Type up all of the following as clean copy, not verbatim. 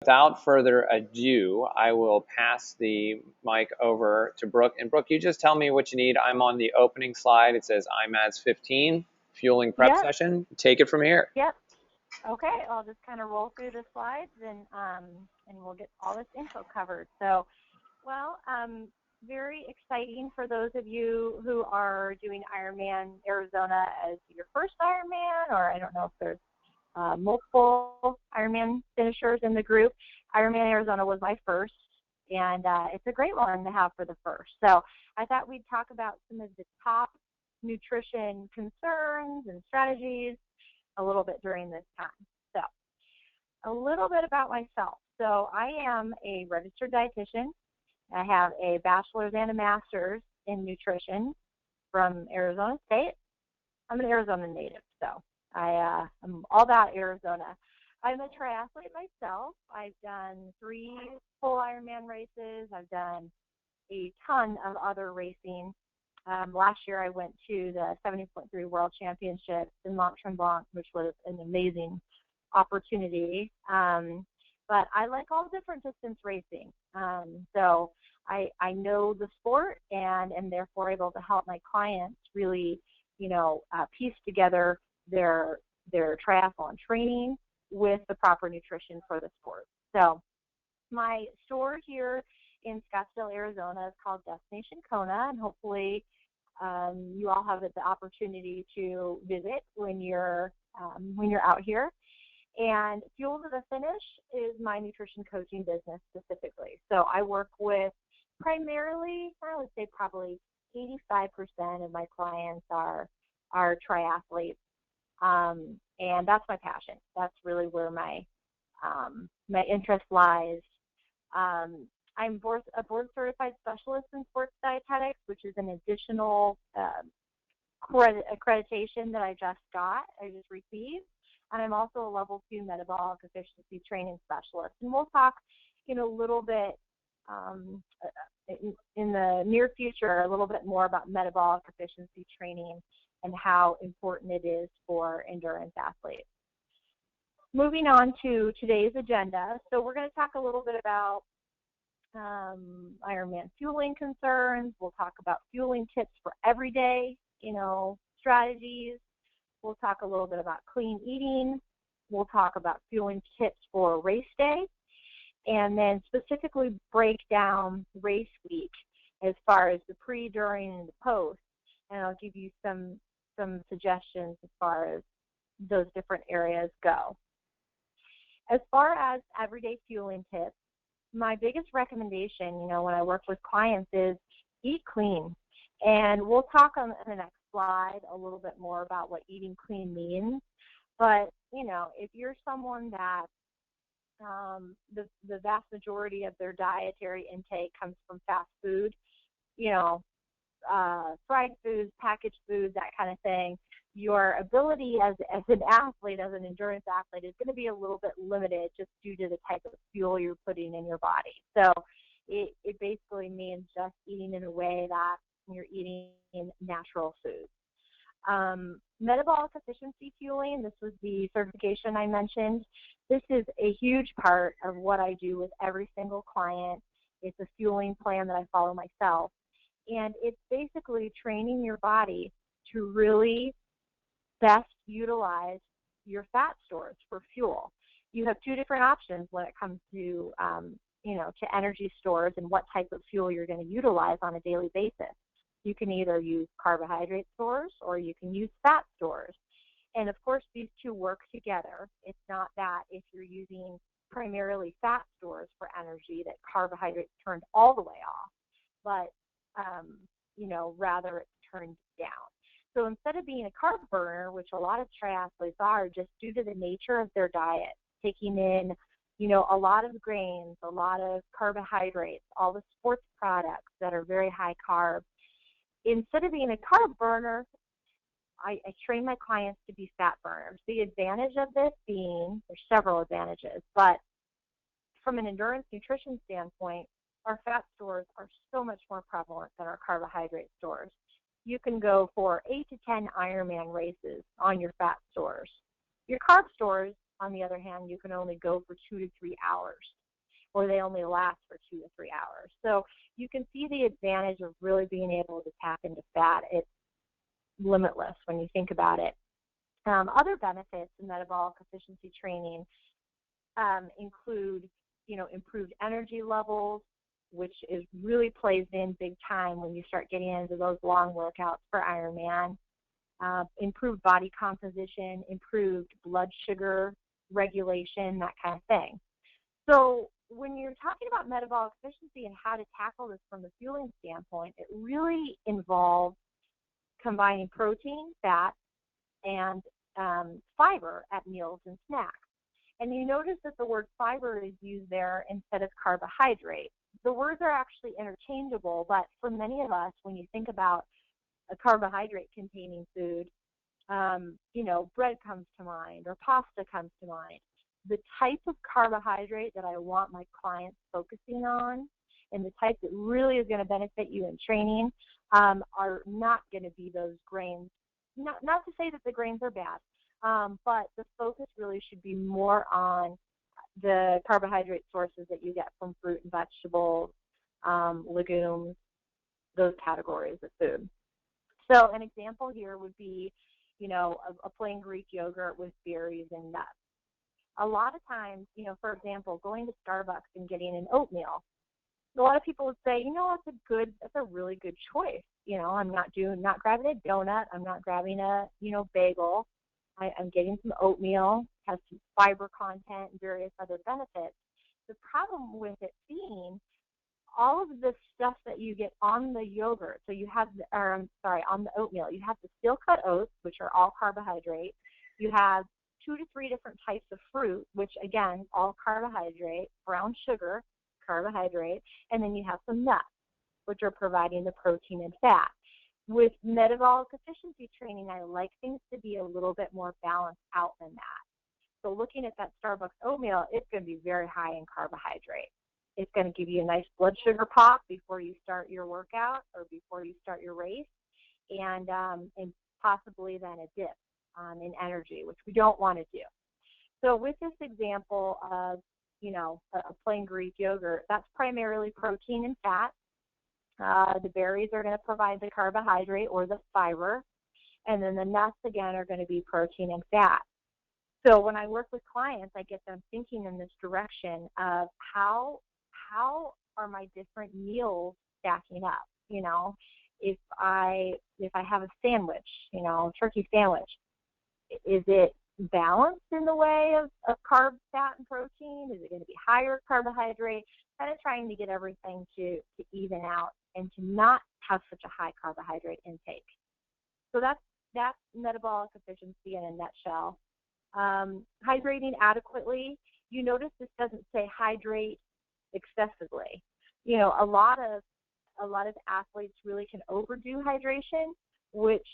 without further ado, I will pass the mic over to Brooke. And Brooke, you just tell me what you need. I'm on the opening slide. It says IMADS 15, fueling prep Yep, session. Take it from here. yep. Okay, I'll just kind of roll through the slides and we'll get all this info covered. So, well, very exciting for those of you who are doing Ironman Arizona as your first Ironman, or I don't know if there's multiple Ironman finishers in the group. Ironman Arizona was my first, and it's a great one to have for the first. So I thought we'd talk about some of the top nutrition concerns and strategies a little bit during this time. So a little bit about myself. So I am a registered dietitian. I have a bachelor's and a master's in nutrition from Arizona State. I'm an Arizona native, so I'm all about Arizona. I'm a triathlete myself. I've done 3 full Ironman races. I've done a ton of other racing. Last year I went to the 70.3 World Championships in Mont Tremblant, which was an amazing opportunity. But I like all different distance racing. So I know the sport and am therefore able to help my clients really, piece together their triathlon training with the proper nutrition for the sport. So my store here in Scottsdale, Arizona is called Destination Kona, and hopefully you all have the opportunity to visit when you're out here. And Fuel to the Finish is my nutrition coaching business specifically. So I work with primarily, I would say probably 85% of my clients are triathletes. And that's my passion. That's really where my interest lies. I'm a board certified specialist in sports dietetics, which is an additional accreditation that I just received. And I'm also a level 2 metabolic efficiency training specialist. And we'll talk in a little bit in the near future a little bit more about metabolic efficiency training and how important it is for endurance athletes. Moving on to today's agenda. So we're going to talk a little bit about Ironman fueling concerns. We'll talk about fueling tips for everyday, strategies. We'll talk a little bit about clean eating. We'll talk about fueling tips for race day, and then specifically break down race week as far as the pre, during, and the post. And I'll give you some suggestions as far as those different areas go. As far as everyday fueling tips, my biggest recommendation, when I work with clients is eat clean. And we'll talk on the next slide a little bit more about what eating clean means. But, if you're someone that the vast majority of their dietary intake comes from fast food, fried foods, packaged foods, that kind of thing, your ability as an athlete, as an endurance athlete, is going to be a little bit limited just due to the type of fuel you're putting in your body. So it basically means just eating in a way that you're eating natural foods. Metabolic efficiency fueling, this was the certification I mentioned. This is a huge part of what I do with every single client. It's a fueling plan that I follow myself. And it's basically training your body to really best utilize your fat stores for fuel. You have 2 different options when it comes to, to energy stores and what type of fuel you're going to utilize on a daily basis. You can either use carbohydrate stores or you can use fat stores. And of course, these 2 work together. It's not that if you're using primarily fat stores for energy that carbohydrates turned all the way off, but, rather it's turned down. So instead of being a carb burner, which a lot of triathletes are just due to the nature of their diet, taking in, a lot of grains, a lot of carbohydrates, all the sports products that are very high carb, instead of being a carb burner, I train my clients to be fat burners. The advantage of this being, there's several advantages, but from an endurance nutrition standpoint, our fat stores are so much more prevalent than our carbohydrate stores. You can go for 8 to 10 Ironman races on your fat stores. Your carb stores, on the other hand, you can only go for 2 to 3 hours, or they only last for 2 to 3 hours. So you can see the advantage of really being able to tap into fat. It's limitless when you think about it. Other benefits in metabolic efficiency training include, improved energy levels, which really plays in big time when you start getting into those long workouts for Ironman. Improved body composition, improved blood sugar regulation, that kind of thing. So when you're talking about metabolic efficiency and how to tackle this from the fueling standpoint, it really involves combining protein, fat, and fiber at meals and snacks. And you notice that the word fiber is used there instead of carbohydrate. The words are actually interchangeable, but for many of us, when you think about a carbohydrate-containing food, bread comes to mind or pasta comes to mind. The type of carbohydrate that I want my clients focusing on and the type that really is going to benefit you in training are not going to be those grains. Not to say that the grains are bad, but the focus really should be more on the carbohydrate sources that you get from fruit and vegetables, legumes, those categories of food. So an example here would be, a plain Greek yogurt with berries and nuts. A lot of times, for example, going to Starbucks and getting an oatmeal, a lot of people would say, that's a really good choice. I'm not grabbing a donut. I'm not grabbing a, bagel. I'm getting some oatmeal, has some fiber content and various other benefits. The problem with it being all of the stuff that you get on the yogurt, so you have, on the oatmeal, you have the steel-cut oats, which are all carbohydrate. You have 2 to 3 different types of fruit, which, again, all carbohydrate, brown sugar, carbohydrate, and then you have some nuts, which are providing the protein and fat. With metabolic efficiency training, I like things to be a little bit more balanced out than that. So looking at that Starbucks oatmeal, it's going to be very high in carbohydrate. It's going to give you a nice blood sugar pop before you start your workout or before you start your race, and possibly then a dip in energy, which we don't want to do. So with this example of, a plain Greek yogurt, that's primarily protein and fat. The berries are going to provide the carbohydrate or the fiber, and then the nuts, again, are going to be protein and fat. So when I work with clients, I get them thinking in this direction of how are my different meals stacking up? If I have a sandwich, a turkey sandwich, is it balanced in the way of carbs, fat, and protein? Is it going to be higher carbohydrate? Kind of trying to get everything to even out and to not have such a high carbohydrate intake. So that's metabolic efficiency in a nutshell. Hydrating adequately. You notice this doesn't say hydrate excessively. A lot of athletes really can overdo hydration, which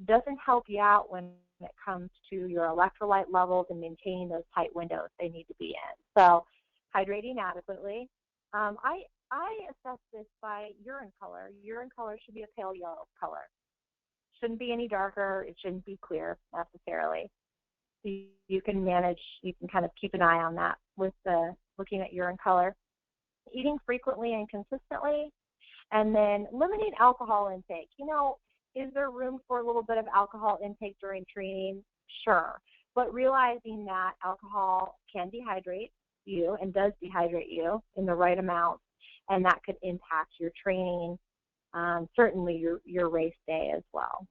doesn't help you out when it comes to your electrolyte levels and maintaining those tight windows they need to be in. So hydrating adequately. I assess this by urine color. Urine color should be a pale yellow color. Shouldn't be any darker. It shouldn't be clear necessarily. So you can kind of keep an eye on that with looking at urine color. Eating frequently and consistently, and then limiting alcohol intake. Is there room for a little bit of alcohol intake during training? Sure. But realizing that alcohol can dehydrate you and does dehydrate you in the right amount, and that could impact your training, certainly your race day as well.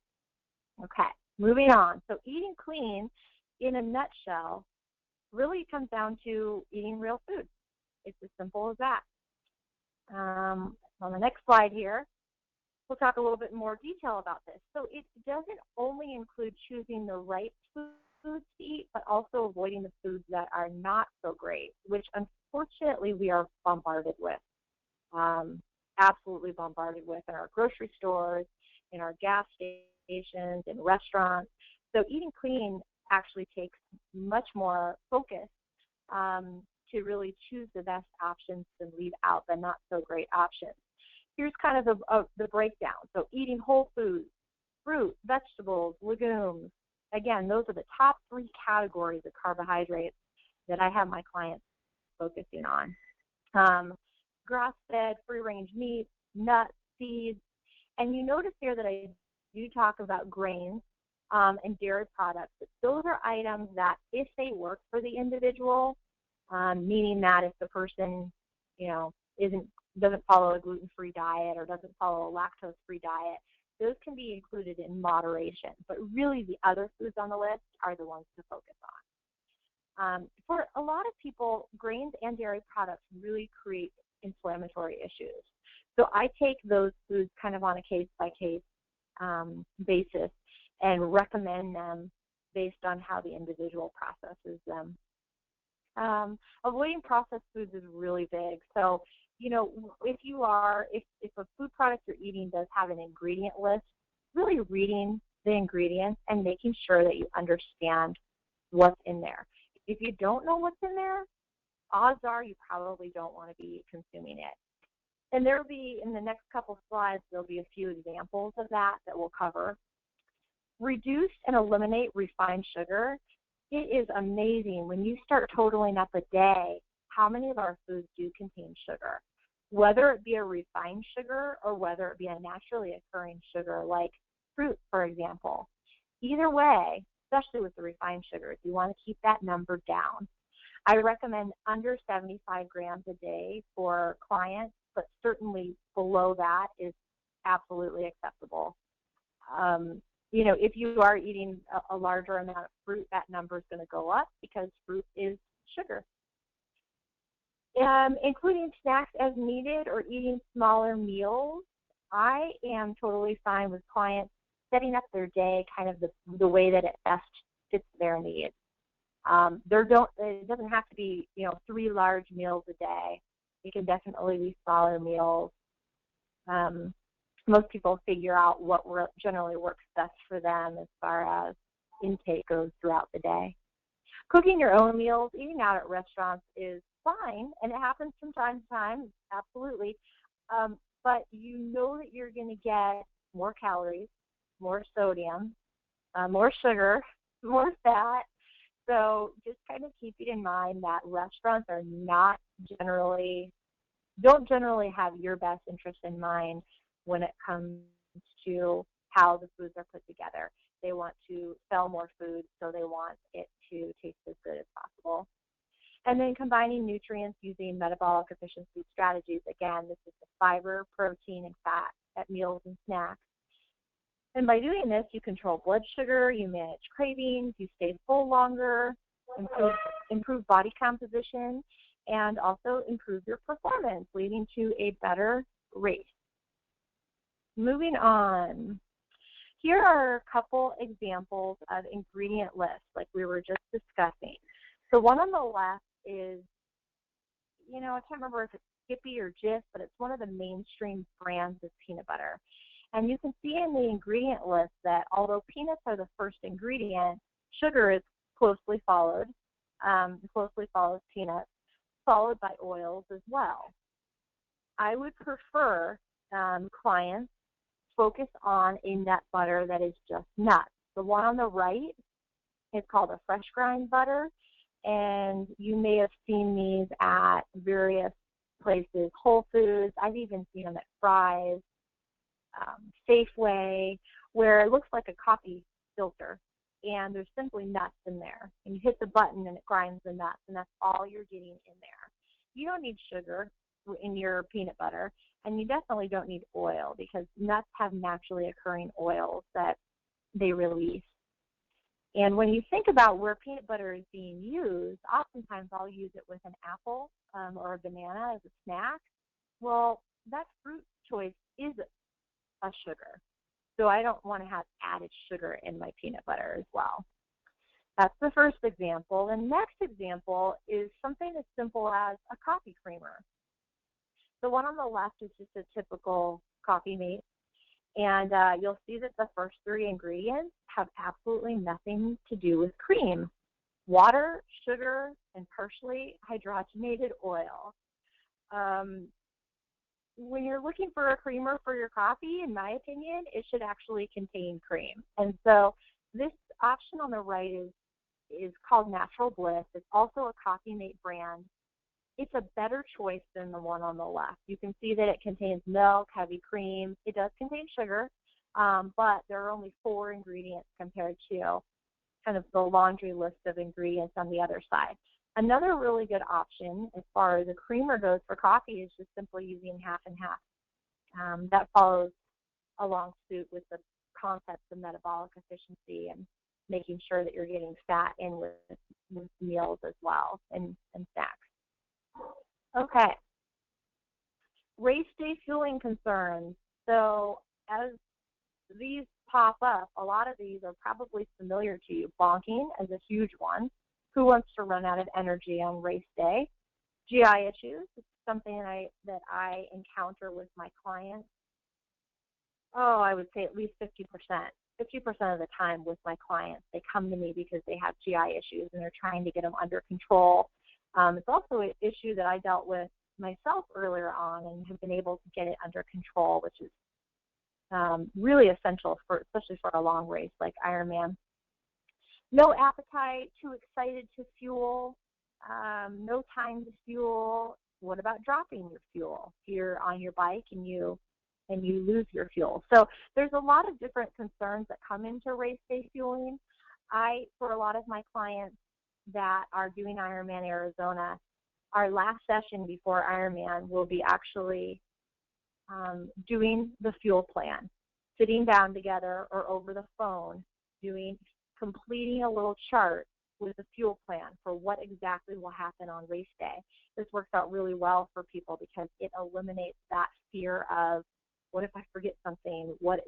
Okay, moving on. So eating clean, in a nutshell, really comes down to eating real food. It's as simple as that. On the next slide here, we'll talk a little bit more detail about this. So it doesn't only include choosing the right foods to eat, but also avoiding the foods that are not so great, which unfortunately we are bombarded with, absolutely bombarded with in our grocery stores, in our gas stations, in restaurants. So eating clean actually takes much more focus to really choose the best options and leave out the not so great options. Here's kind of the breakdown. So eating whole foods, fruit, vegetables, legumes, again, those are the top 3 categories of carbohydrates that I have my clients focusing on. Grass-fed, free-range meat, nuts, seeds, and you notice here that I do talk about grains and dairy products. But those are items that, if they work for the individual, meaning that if the person, doesn't follow a gluten-free diet or doesn't follow a lactose-free diet, those can be included in moderation. But really, the other foods on the list are the ones to focus on. For a lot of people, grains and dairy products really create inflammatory issues. So I take those foods kind of on a case-by-case basis and recommend them based on how the individual processes them. Avoiding processed foods is really big. So, if a food product you're eating does have an ingredient list, really reading the ingredients and making sure that you understand what's in there. If you don't know what's in there, odds are you probably don't want to be consuming it. And there'll be, in the next couple slides, there'll be a few examples of that we'll cover. Reduce and eliminate refined sugar. It is amazing when you start totaling up a day how many of our foods do contain sugar, whether it be a refined sugar or whether it be a naturally occurring sugar like fruit, for example. Either way, especially with the refined sugars, you want to keep that number down. I recommend under 75 grams a day for clients, but certainly below that is absolutely acceptable. If you are eating a larger amount of fruit, that number is going to go up because fruit is sugar. Including snacks as needed or eating smaller meals, I am totally fine with clients setting up their day kind of the way that it best fits their needs. It doesn't have to be 3 large meals a day. It can definitely be smaller meals. Most people figure out what generally works best for them as far as intake goes throughout the day. Cooking your own meals, eating out at restaurants is fine, and it happens from time to time, absolutely. But you know that you're going to get more calories, more sodium, more sugar, more fat. So just kind of keep it in mind that restaurants are don't generally have your best interest in mind when it comes to how the foods are put together. They want to sell more food, so they want it to taste as good as possible. And then combining nutrients using metabolic efficiency strategies. Again, this is the fiber, protein, and fat at meals and snacks. And by doing this, you control blood sugar, you manage cravings, you stay full longer, improve body composition, and also improve your performance, leading to a better race. Moving on. Here are a couple examples of ingredient lists like we were just discussing. So one on the left is, I can't remember if it's Skippy or Jif, but it's one of the mainstream brands of peanut butter. And you can see in the ingredient list that although peanuts are the first ingredient, sugar is closely follows peanuts, followed by oils as well. I would prefer clients focus on a nut butter that is just nuts. The one on the right is called a fresh grind butter, and you may have seen these at various places, Whole Foods. I've even seen them at Fry's, Safeway, where it looks like a coffee filter, and there's simply nuts in there. And you hit the button, and it grinds the nuts, and that's all you're getting in there. You don't need sugar in your peanut butter, and you definitely don't need oil because nuts have naturally occurring oils that they release. And when you think about where peanut butter is being used, oftentimes I'll use it with an apple or a banana as a snack. Well, that fruit choice is a sugar, so I don't want to have added sugar in my peanut butter as well. That's the first example. The next example is something as simple as a coffee creamer. The one on the left is just a typical coffee mate, and you'll see that the first 3 ingredients have absolutely nothing to do with cream: water, sugar, and partially hydrogenated oil. When you're looking for a creamer for your coffee, in my opinion, it should actually contain cream. And so this option on the right is called Natural Bliss. It's also a Coffee Mate brand. It's a better choice than the one on the left. You can see that it contains milk, heavy cream. It does contain sugar, but there are only 4 ingredients compared to kind of the laundry list of ingredients on the other side. Another really good option as far as a creamer goes for coffee is just simply using half and half. That follows along suit with the concepts of metabolic efficiency and making sure that you're getting fat in with meals as well and snacks. Okay. Race day fueling concerns. So as these pop up, a lot of these are probably familiar to you. Bonking is a huge one. Who wants to run out of energy on race day? GI issues. It's something that I encounter with my clients. Oh, I would say at least 50%. 50% of the time with my clients, they come to me because they have GI issues and they're trying to get them under control. It's also an issue that I dealt with myself earlier on and have been able to get it under control, which is really essential especially for a long race like Ironman. No appetite, too excited to fuel, no time to fuel. What about dropping your fuel? You're on your bike and you lose your fuel. So there's a lot of different concerns that come into race day fueling. For a lot of my clients that are doing Ironman Arizona, our last session before Ironman will be actually doing the fuel plan, sitting down together or over the phone, completing a little chart with a fuel plan for what exactly will happen on race day. This works out really well for people because it eliminates that fear of, what if I forget something? What,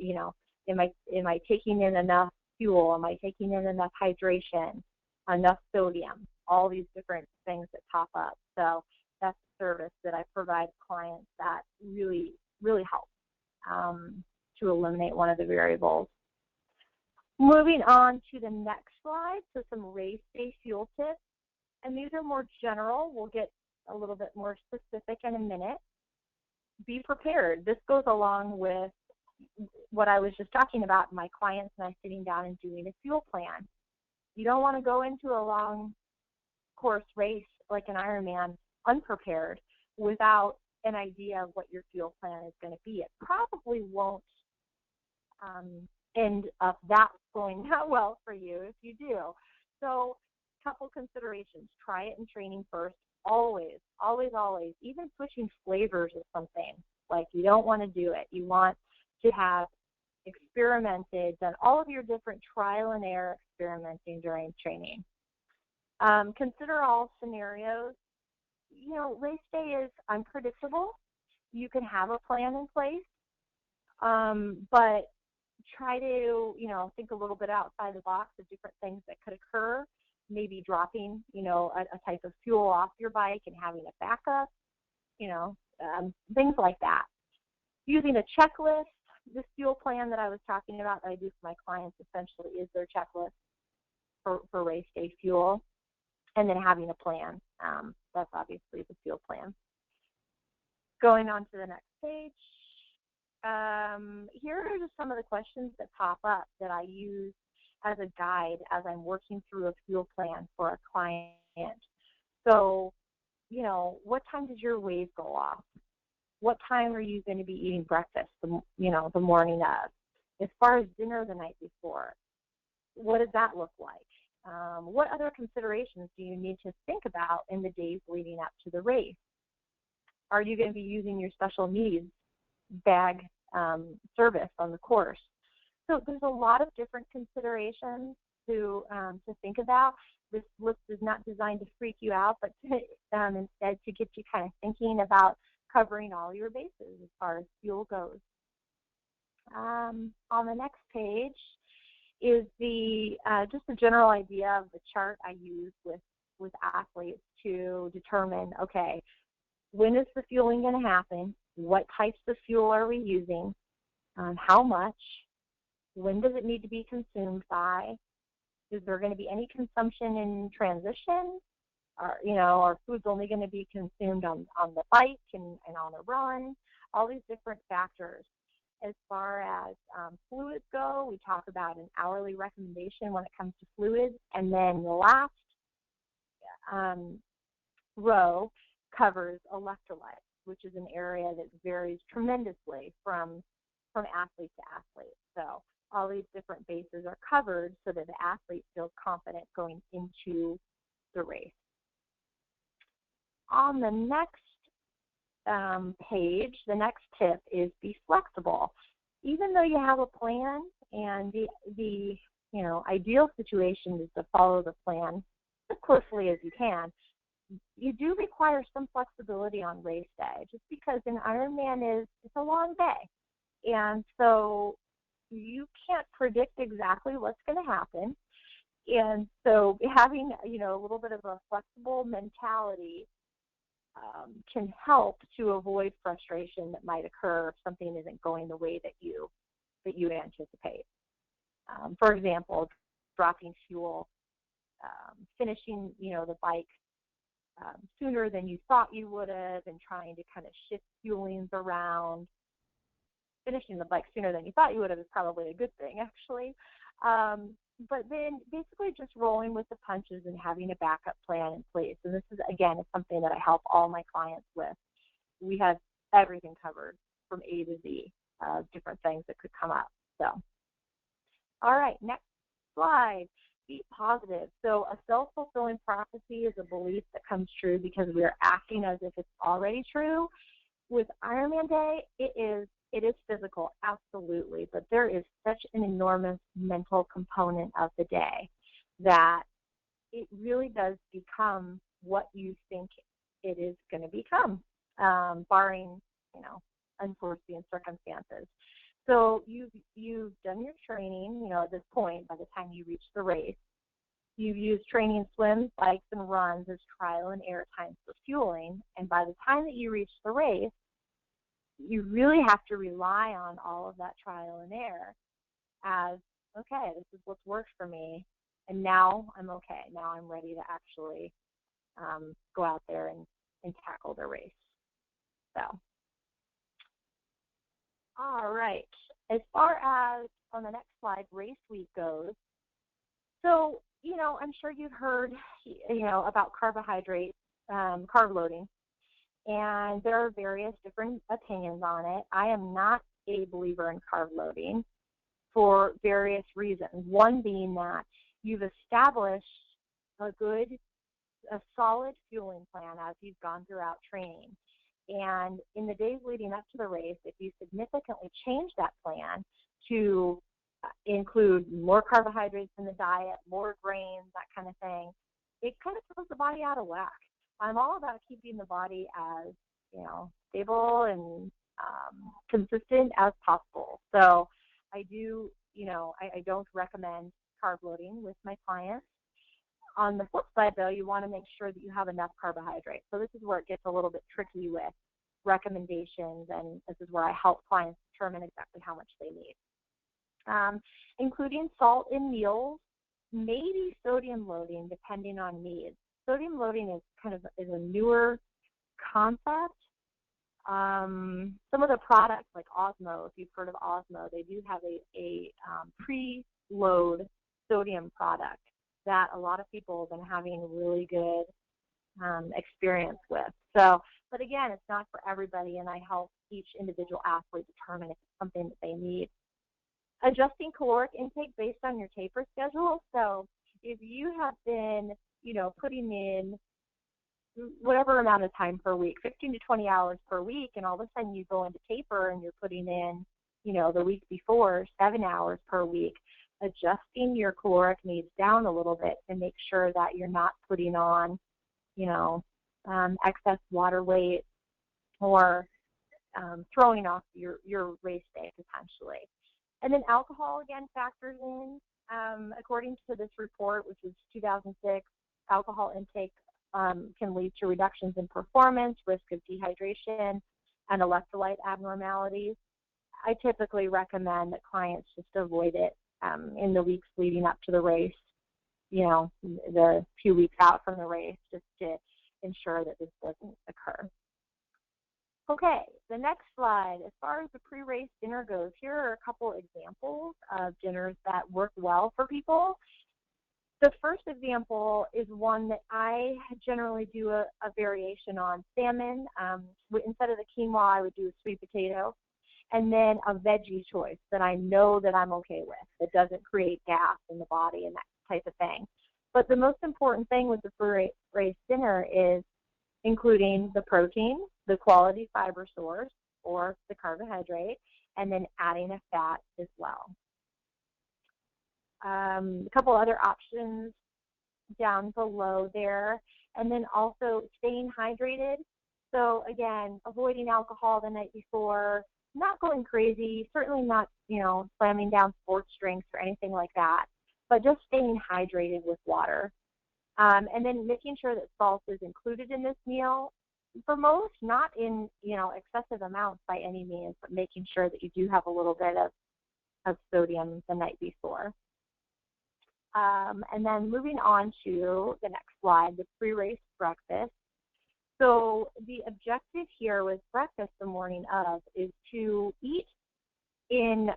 am I taking in enough fuel? Am I taking in enough hydration, enough sodium? All these different things that pop up. So that's a service that I provide clients that really, really helps to eliminate one of the variables. Moving on to the next slide, so some race day fuel tips. And these are more general. We'll get a little bit more specific in a minute. Be prepared. This goes along with what I was just talking about, my clients and I sitting down and doing a fuel plan. You don't want to go into a long course race like an Ironman unprepared without an idea of what your fuel plan is going to be. It probably won't end up going that well for you if you do. So a couple considerations. Try it in training first. Always, always, always. Even switching flavors is something. Like, you don't want to do it. You want to have experimented, done all of your different trial and error experimenting during training. Consider all scenarios. Race day is unpredictable. You can have a plan in place, but try to, think a little bit outside the box of different things that could occur. Maybe dropping, a type of fuel off your bike and having a backup, things like that. Using a checklist. This fuel plan that I was talking about that I do for my clients essentially is their checklist for race day fuel, and then having a plan. That's obviously the fuel plan. Going on to the next page. Here are just some of the questions that pop up that I use as a guide as I'm working through a fuel plan for a client. So, what time does your wave go off? What time are you going to be eating breakfast, the morning of? As far as dinner the night before, what does that look like? What other considerations do you need to think about in the days leading up to the race? Are you going to be using your special needs bag service on the course? So there's a lot of different considerations to think about. This list is not designed to freak you out, but instead to get you kind of thinking about covering all your bases as far as fuel goes. On the next page is just a general idea of the chart I use with athletes to determine, okay, when is the fueling going to happen? What types of fuel are we using? How much? When does it need to be consumed by? Is there going to be any consumption in transition? Are foods only going to be consumed on the bike and on a run? All these different factors. as far as fluids go, we talk about an hourly recommendation when it comes to fluids. And then the last row covers electrolytes, which is an area that varies tremendously from athlete to athlete. So all these different bases are covered so that the athlete feels confident going into the race. On the next page, the next tip is be flexible. Even though you have a plan, and the ideal situation is to follow the plan as closely as you can, you do require some flexibility on race day, just because an Ironman it's a long day, and so you can't predict exactly what's going to happen. And so having a little bit of a flexible mentality can help to avoid frustration that might occur if something isn't going the way that you anticipate. For example, dropping fuel, finishing the bike sooner than you thought you would have, and trying to kind of shift fuelings around. Finishing the bike sooner than you thought you would have is probably a good thing, actually. But then basically just rolling with the punches and having a backup plan in place. And this is, again, is something that I help all my clients with. We have everything covered from A to Z, different things that could come up. So, all right, next slide. Be positive. So a self-fulfilling prophecy is a belief that comes true because we are acting as if it's already true. With Ironman Day, it is physical, absolutely, but there is such an enormous mental component of the day that it really does become what you think it is going to become, barring, unforeseen circumstances. So you've done your training, at this point, by the time you reach the race. You've used training swims, bikes, and runs as trial and error times for fueling, and by the time that you reach the race, you really have to rely on all of that trial and error as, okay, this is what's worked for me, and now I'm okay. Now I'm ready to actually go out there and tackle the race. So, all right. As far as on the next slide, race week goes, so, I'm sure you've heard, about carbohydrates, carb loading. And there are various different opinions on it. I am not a believer in carb loading for various reasons. One being that you've established a solid fueling plan as you've gone throughout training. And in the days leading up to the race, if you significantly change that plan to include more carbohydrates in the diet, more grains, that kind of thing, it kind of throws the body out of whack. I'm all about keeping the body as, stable and consistent as possible. So I do, I don't recommend carb loading with my clients. On the flip side, though, you want to make sure that you have enough carbohydrates. So this is where it gets a little bit tricky with recommendations, and this is where I help clients determine exactly how much they need. Including salt in meals, maybe sodium loading, depending on needs. Sodium loading is a newer concept. Some of the products like Osmo, if you've heard of Osmo, they do have a pre-load sodium product that a lot of people have been having really good experience with. So, but again, it's not for everybody, and I help each individual athlete determine if it's something that they need. Adjusting caloric intake based on your taper schedule. So if you have been putting in whatever amount of time per week, 15 to 20 hours per week, and all of a sudden you go into taper and you're putting in, the week before 7 hours per week, adjusting your caloric needs down a little bit to make sure that you're not putting on, excess water weight or throwing off your race day potentially. And then alcohol, again, factors in. According to this report, which is 2006, alcohol intake can lead to reductions in performance, risk of dehydration, and electrolyte abnormalities. I typically recommend that clients just avoid it in the weeks leading up to the race, the few weeks out from the race, just to ensure that this doesn't occur. Okay, the next slide, as far as the pre-race dinner goes, here are a couple examples of dinners that work well for people. The first example is one that I generally do a variation on: salmon. Instead of the quinoa, I would do a sweet potato, and then a veggie choice that I know that I'm okay with, that doesn't create gas in the body and that type of thing. But the most important thing with the pre-race dinner is including the protein, the quality fiber source, or the carbohydrate, and then adding a fat as well. A couple other options down below there, and then also staying hydrated. So again, avoiding alcohol the night before, not going crazy, certainly not, slamming down sports drinks or anything like that, but just staying hydrated with water. And then making sure that salt is included in this meal. For most, not in, excessive amounts by any means, but making sure that you do have a little bit of sodium the night before. And then moving on to the next slide, the pre-race breakfast. So the objective here with breakfast the morning of is to eat in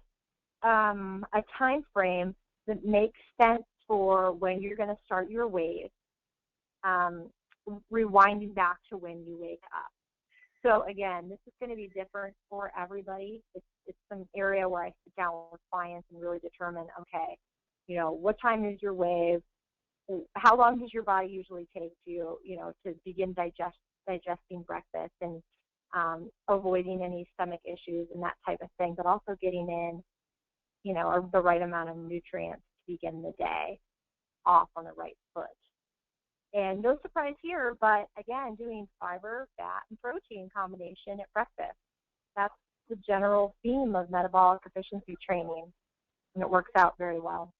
a time frame that makes sense for when you're going to start your wave, rewinding back to when you wake up. So again, this is going to be different for everybody. It's some area where I sit down with clients and really determine, okay, what time is your wave? How long does your body usually take to begin digesting breakfast and avoiding any stomach issues and that type of thing, but also getting in, the right amount of nutrients to begin the day off on the right foot. And no surprise here, but again, doing fiber, fat, and protein combination at breakfast. That's the general theme of metabolic efficiency training, and it works out very well.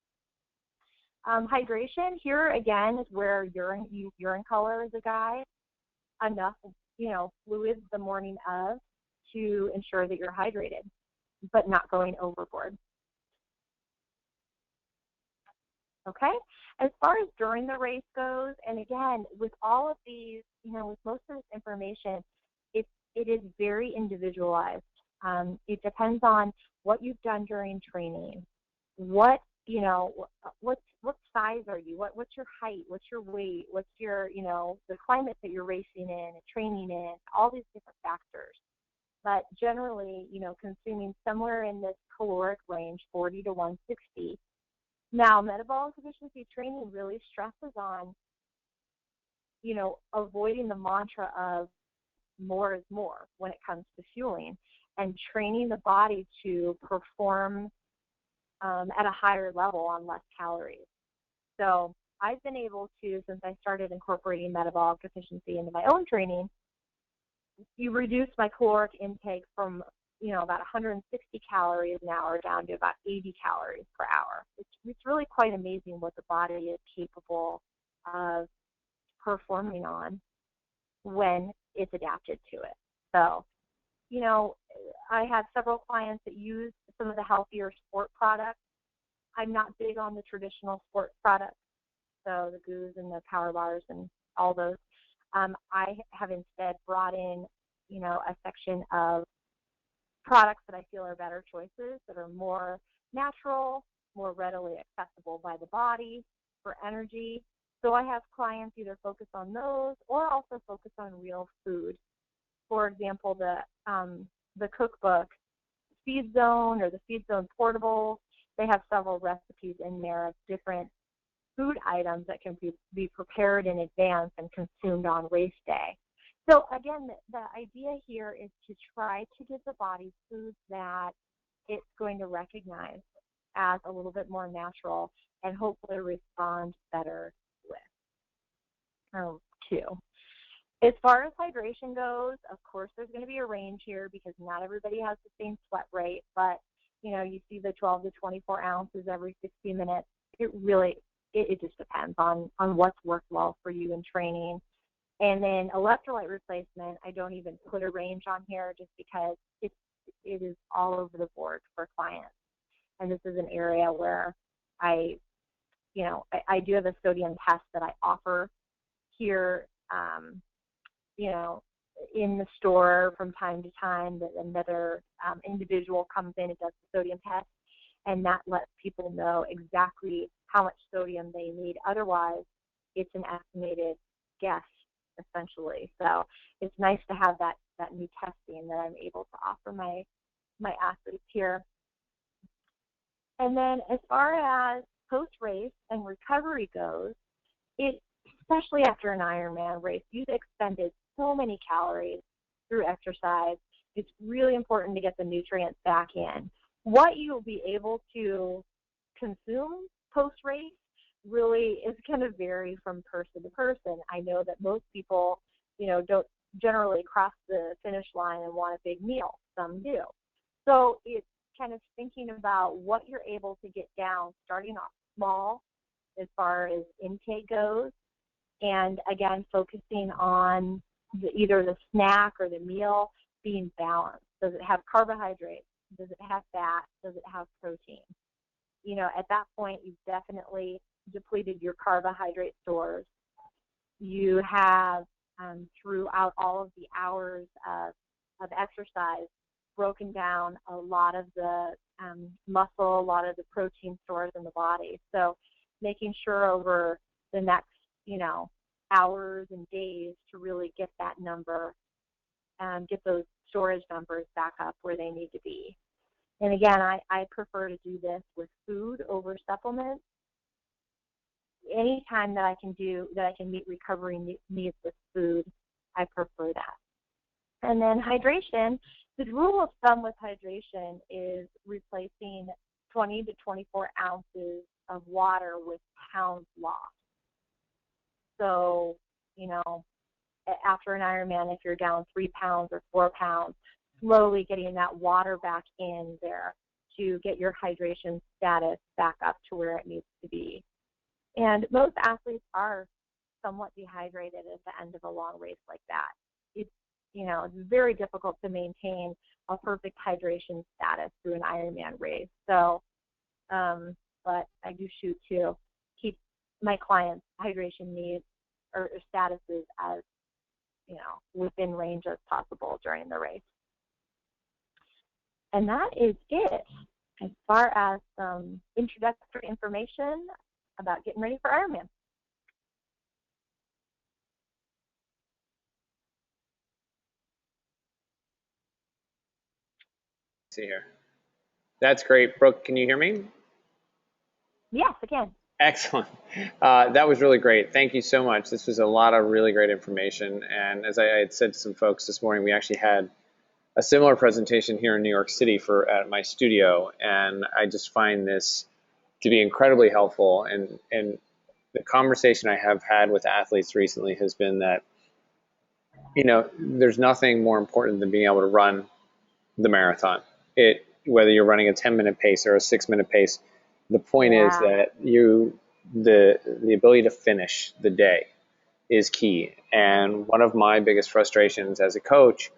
Hydration here again is where urine color is a guide. Enough, fluids the morning of to ensure that you're hydrated, but not going overboard. Okay. As far as during the race goes, and again, with all of these, with most of this information, it is very individualized. It depends on what you've done during training, what size are you, what's your height, what's your weight, what's your, the climate that you're racing in and training in, all these different factors. But generally, consuming somewhere in this caloric range, 40 to 160. Now, metabolic efficiency training really stresses on, avoiding the mantra of more is more when it comes to fueling, and training the body to perform at a higher level on less calories. So I've been able to, since I started incorporating metabolic efficiency into my own training, you reduce my caloric intake from about 160 calories an hour down to about 80 calories per hour. It's really quite amazing what the body is capable of performing on when it's adapted to it. So, I have several clients that use some of the healthier sport products. I'm not big on the traditional sport products, so the Goos and the Power Bars and all those. I have instead brought in, a section of products that I feel are better choices, that are more natural, more readily accessible by the body for energy. So I have clients either focus on those or also focus on real food. For example, the cookbook Feed Zone or the Feed Zone Portable, they have several recipes in there of different food items that can be prepared in advance and consumed on race day. So again, the idea here is to try to give the body foods that it's going to recognize as a little bit more natural and hopefully respond better with. Two. As far as hydration goes, of course, there's going to be a range here because not everybody has the same sweat rate, but you see the 12 to 24 ounces every 60 minutes. It just depends on what's worked well for you in training. And then electrolyte replacement, I don't even put a range on here just because it is all over the board for clients. And this is an area where I do have a sodium test that I offer here, in the store from time to time that another individual comes in and does the sodium test, and that lets people know exactly how much sodium they need. Otherwise, it's an estimated guess, essentially. So it's nice to have that new testing that I'm able to offer my athletes here. And then as far as post-race and recovery goes, especially after an Ironman race, you've expended so many calories through exercise. It's really important to get the nutrients back in. What you'll be able to consume post-race really is going to vary from person to person. I know that most people, don't generally cross the finish line and want a big meal. Some do. So it's kind of thinking about what you're able to get down, starting off small as far as intake goes, and again, focusing on either the snack or the meal being balanced. Does it have carbohydrates? Does it have fat? Does it have protein? At that point, you've definitely depleted your carbohydrate stores. You have, throughout all of the hours of exercise, broken down a lot of the muscle, a lot of the protein stores in the body. So making sure over the next, hours and days to really get that number, get those storage numbers back up where they need to be. And again, I prefer to do this with food over supplements. Anytime that I can meet recovery needs with food, I prefer that. And then hydration, the rule of thumb with hydration is replacing 20 to 24 ounces of water with pounds lost. So, after an Ironman, if you're down 3 pounds or 4 pounds, slowly getting that water back in there to get your hydration status back up to where it needs to be. And most athletes are somewhat dehydrated at the end of a long race like that. It's very difficult to maintain a perfect hydration status through an Ironman race. So, but I do shoot to keep my clients' hydration needs or statuses as, within range as possible during the race. And that is it as far as some introductory information about getting ready for Ironman. See here. That's great. Brooke, can you hear me? Yes, I can. Excellent. That was really great. Thank you so much. This was a lot of really great information. And as I had said to some folks this morning, we actually had a similar presentation here in New York City at my studio. And I just find this to be incredibly helpful. And the conversation I have had with athletes recently has been that, there's nothing more important than being able to run the marathon. Whether you're running a 10-minute pace or a 6-minute pace, the point is that the ability to finish the day is key. And one of my biggest frustrations as a coach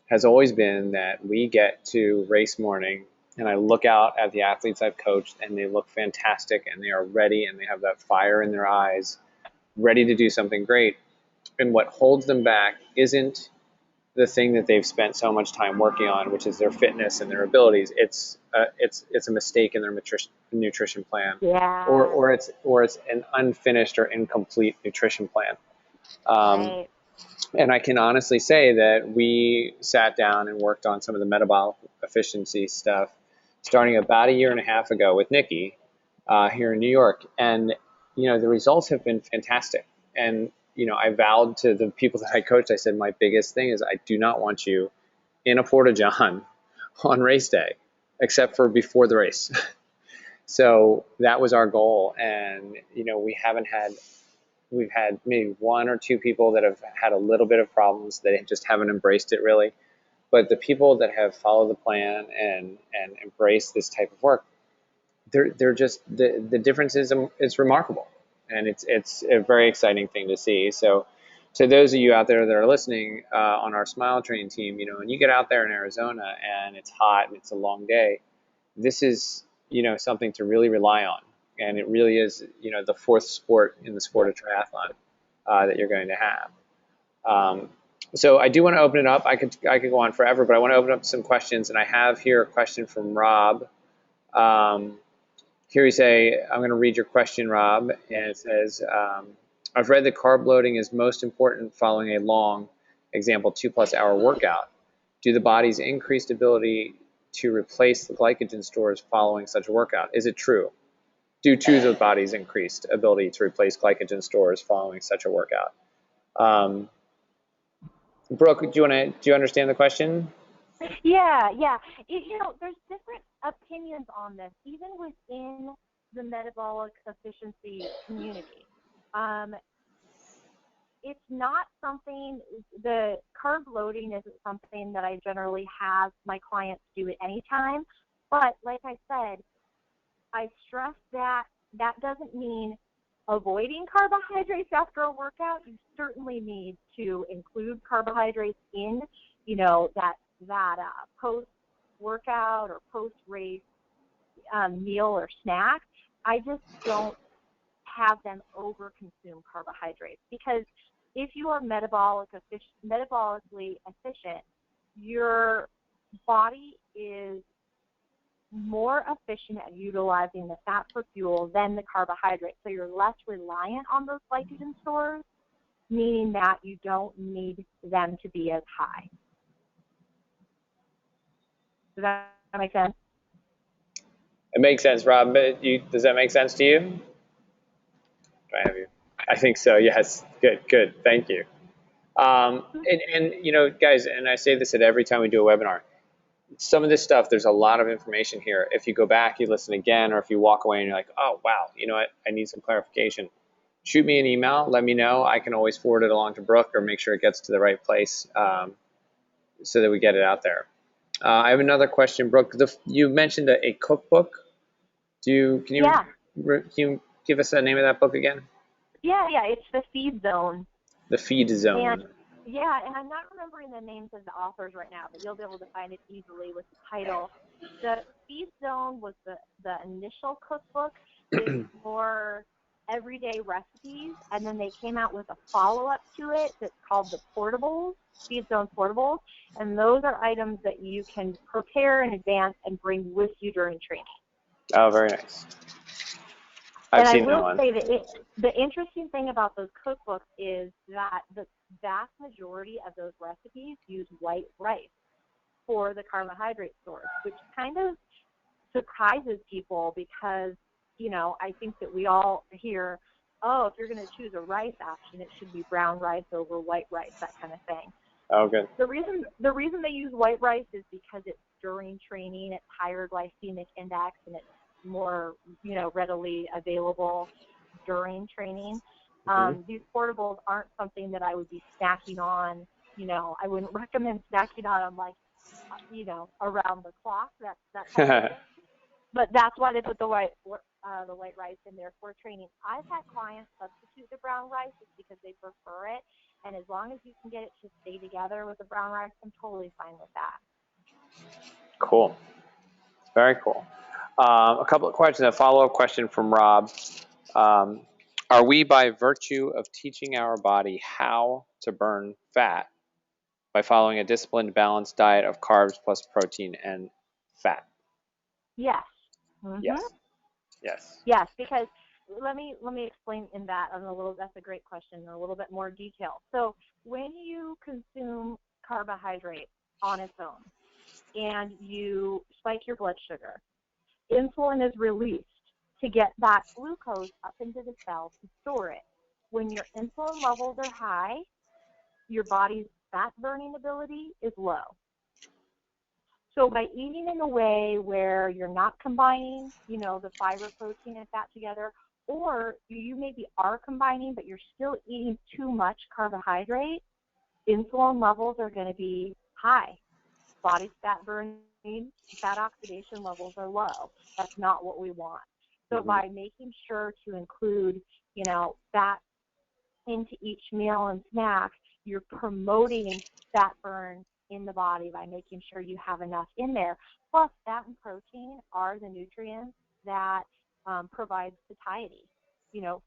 has always been that we get to race morning and I look out at the athletes I've coached and they look fantastic and they are ready and they have that fire in their eyes, ready to do something great. And what holds them back isn't the thing that they've spent so much time working on, which is their fitness and their abilities. It's a mistake in their nutrition plan, or it's an unfinished or incomplete nutrition plan. Right. And I can honestly say that we sat down and worked on some of the metabolic efficiency stuff starting about a year and a half ago with Nikki here in New York, and the results have been fantastic. And I vowed to the people that I coached, I said, my biggest thing is I do not want you in a Porta-John on race day, except for before the race. So that was our goal. And, we've had maybe 1 or 2 people that have had a little bit of problems. They just haven't embraced it really. But the people that have followed the plan and embraced this type of work, they're just, the difference is remarkable. And it's a very exciting thing to see. So to those of you out there that are listening on our Smile Train team, when you get out there in Arizona and it's hot and it's a long day, this is, something to really rely on. And it really is, the fourth sport in the sport of triathlon that you're going to have. So I do want to open it up. I could go on forever, but I want to open up some questions, and I have here a question from Rob. Um, Here you say, I'm going to read your question, Rob, and it says, I've read that carb loading is most important following a long, example, 2+ hour workout. Do the body's increased ability to replace the glycogen stores following such a workout? Is it true? Due to the body's increased ability to replace glycogen stores following such a workout. Brooke, do you understand the question? Yeah, yeah. There's different opinions on this, even within the metabolic efficiency community. It's not something, the carb loading isn't something that I generally have my clients do at any time. But like I said, I stress that that doesn't mean avoiding carbohydrates after a workout. You certainly need to include carbohydrates in, that post-workout or post-race meal or snack. I just don't have them over-consume carbohydrates, because if you are metabolically efficient, your body is more efficient at utilizing the fat for fuel than the carbohydrate. So you're less reliant on those glycogen stores, meaning that you don't need them to be as high. Does that make sense? It makes sense, Rob. But does that make sense to you? Do I have you? I think so. Yes. Good. Thank you. And guys, and I say this at every time we do a webinar. Some of this stuff, there's a lot of information here. If you go back, you listen again, or if you walk away and you're like, oh, wow, you know what, I need some clarification, shoot me an email, let me know. I can always forward it along to Brooke or make sure it gets to the right place so that we get it out there. I have another question, Brooke. You mentioned a cookbook. Can you give us the name of that book again? Yeah, it's The Feed Zone. The Feed Zone. And I'm not remembering the names of the authors right now, but you'll be able to find it easily with the title. The Feed Zone was the initial cookbook. It's for everyday recipes, and then they came out with a follow-up to it that's called the Portables, Feed Zone Portables, and those are items that you can prepare in advance and bring with you during training. Oh, very nice. I've seen that one. And I will say that the interesting thing about those cookbooks is that the vast majority of those recipes use white rice for the carbohydrate source, which kind of surprises people because, I think that we all hear, oh, if you're going to choose a rice option, it should be brown rice over white rice, that kind of thing. Oh, good. The reason they use white rice is because it's during training, it's higher glycemic index, and it's more, readily available during training. These portables aren't something that I would be snacking on. I wouldn't recommend snacking on them around the clock. That kind of thing. But that's why they put the white rice in there for training. I've had clients substitute the brown rice just because they prefer it, and as long as you can get it to stay together with the brown rice, I'm totally fine with that. Cool. Very cool. A couple of questions. A follow-up question from Rob. Are we, by virtue of teaching our body how to burn fat, by following a disciplined, balanced diet of carbs plus protein and fat? Yes. Yes, because let me explain in that that's a great question, in a little bit more detail. So when you consume carbohydrate on its own and you spike your blood sugar, insulin is released to get that glucose up into the cells to store it. When your insulin levels are high, your body's fat burning ability is low. So by eating in a way where you're not combining, the fiber, protein, and fat together, or you maybe are combining, but you're still eating too much carbohydrate, insulin levels are going to be high. Body's fat burning, fat oxidation levels are low. That's not what we want. So by making sure to include, fat into each meal and snack, you're promoting fat burn in the body by making sure you have enough in there. Plus, fat and protein are the nutrients that provide satiety,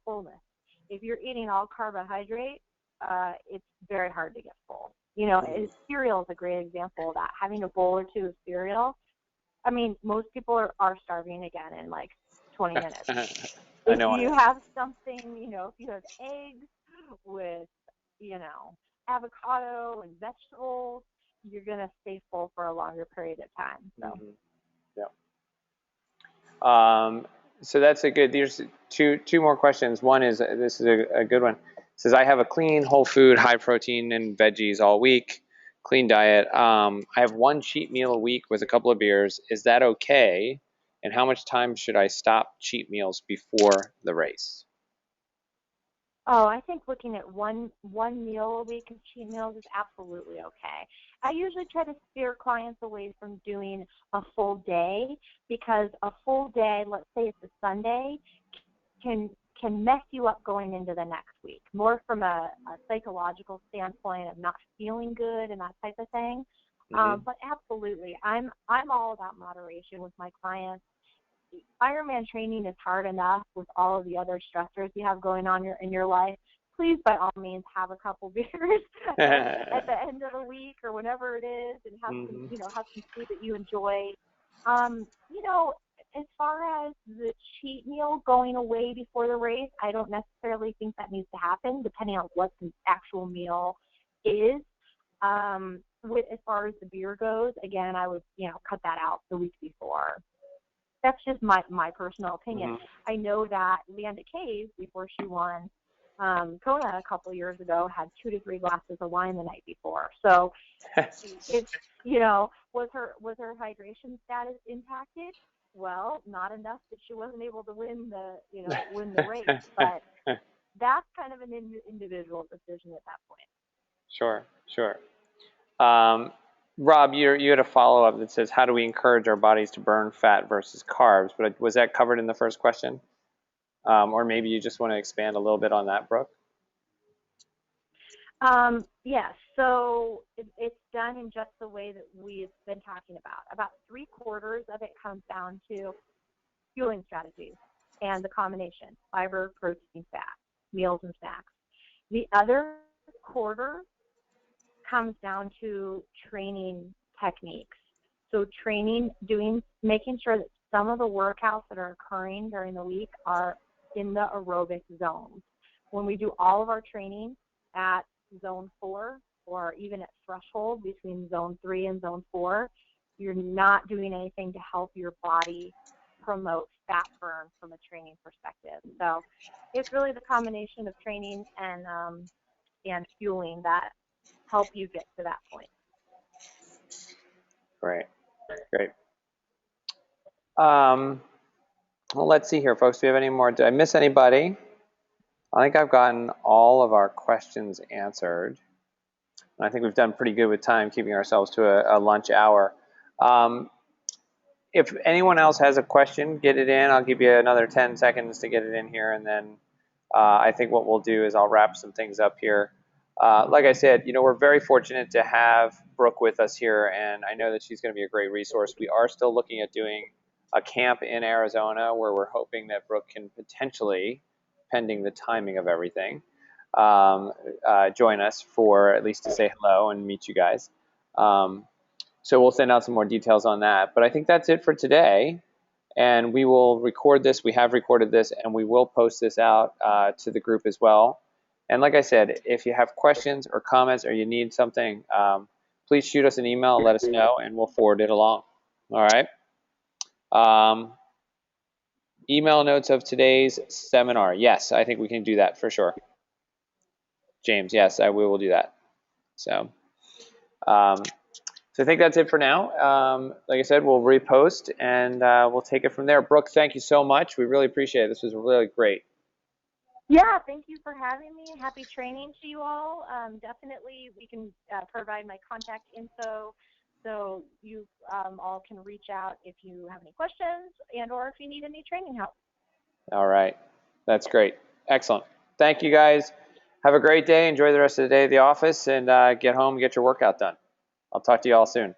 fullness. If you're eating all carbohydrate, it's very hard to get full. Cereal is a great example of that. Having a bowl or two of cereal, I mean, most people are starving again in like 20 minutes. I If know. you have something, if you have eggs with, avocado and vegetables, you're going to stay full for a longer period of time. So. Yeah. So that's a good, there's two more questions. One is, this is a good one. It says, I have a clean, whole food, high protein and veggies all week, clean diet. I have one cheat meal a week with a couple of beers. Is that okay? And how much time should I stop cheat meals before the race? Oh, I think looking at one meal a week of cheat meals is absolutely okay. I usually try to steer clients away from doing a full day, because a full day, let's say it's a Sunday, can mess you up going into the next week, more from a psychological standpoint of not feeling good and that type of thing. But absolutely, I'm all about moderation with my clients. Ironman training is hard enough with all of the other stressors you have going on in your life. Please, by all means, have a couple beers at the end of the week or whenever it is, and have some food that you enjoy. As far as the cheat meal going away before the race, I don't necessarily think that needs to happen, depending on what the actual meal is. As far as the beer goes, again, I would cut that out the week before. That's just my personal opinion. I know that Leanda Cave, before she won Kona a couple years ago, had 2 to 3 glasses of wine the night before. So, was her hydration status impacted? Well, not enough that she wasn't able to win the race. But that's kind of an individual decision at that point. Sure. Rob, you had a follow-up that says, how do we encourage our bodies to burn fat versus carbs? But was that covered in the first question? Or maybe you just want to expand a little bit on that, Brooke? Yes. So it's done in just the way that we've been talking about. About 3/4 of it comes down to fueling strategies and the combination, fiber, protein, fat, meals and snacks. The other quarter comes down to training techniques. So making sure that some of the workouts that are occurring during the week are in the aerobic zones. When we do all of our training at zone 4, or even at threshold between zone 3 and zone 4, you're not doing anything to help your body promote fat burn from a training perspective. So it's really the combination of training and fueling that help you get to that point. Great. Well, let's see here, folks. Do we have any more? Did I miss anybody? I think I've gotten all of our questions answered. And I think we've done pretty good with time, keeping ourselves to a lunch hour. If anyone else has a question, get it in. I'll give you another 10 seconds to get it in here. And then I think what we'll do is I'll wrap some things up here. Like I said, we're very fortunate to have Brooke with us here, and I know that she's going to be a great resource. We are still looking at doing a camp in Arizona where we're hoping that Brooke can potentially, pending the timing of everything, join us for at least to say hello and meet you guys. So we'll send out some more details on that. But I think that's it for today. And we will record this. We have recorded this, and we will post this out to the group as well. And like I said, if you have questions or comments or you need something, please shoot us an email, let us know, and we'll forward it along. All right. Email notes of today's seminar. Yes, I think we can do that for sure. James, yes, we will do that. So I think that's it for now. Like I said, we'll repost and we'll take it from there. Brooke, thank you so much. We really appreciate it. This was really great. Yeah, thank you for having me. Happy training to you all. Definitely, we can provide my contact info so you all can reach out if you have any questions and or if you need any training help. All right. That's great. Excellent. Thank you, guys. Have a great day. Enjoy the rest of the day at the office and get home and get your workout done. I'll talk to you all soon.